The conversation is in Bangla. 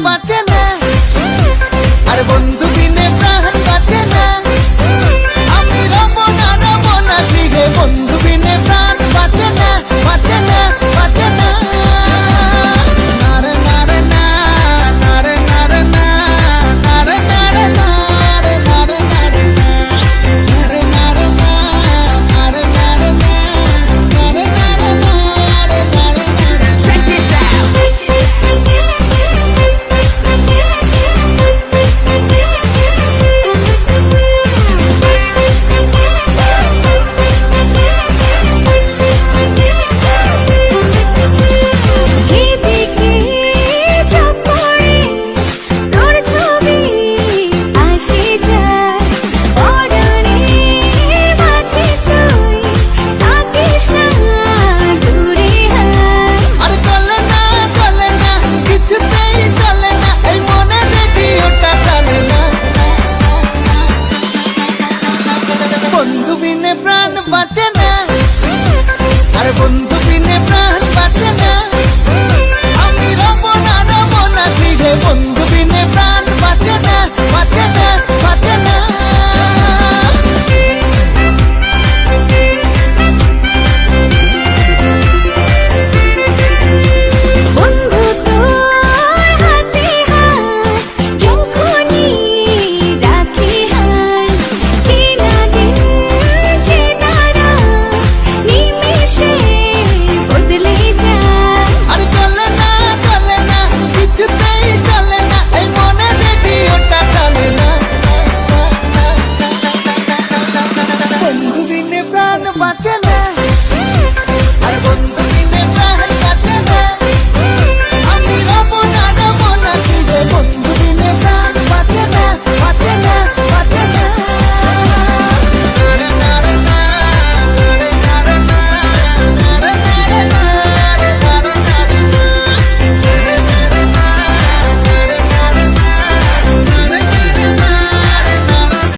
বাঁচে না, আর বন্ধু বিনে প্রাণ বাঁচে না। আমি রব না গৃহে, বন্ধু বিনে প্রাণ বাঁচে না, বাঁচে না, বাঁচে না। নারে নারে না, নারে নারে না, নারে নারে না, নারে নারে নারে না, নারে নারে না, নারে নারে না, নারে নারে না, নারে নারে না। Check this out. বন্ধু বিনে প্রাণ বাঁচে না, আর বন্ধু বিনে প্রাণ বাঁচে না। আমি রব না গৃহে, বন্ধু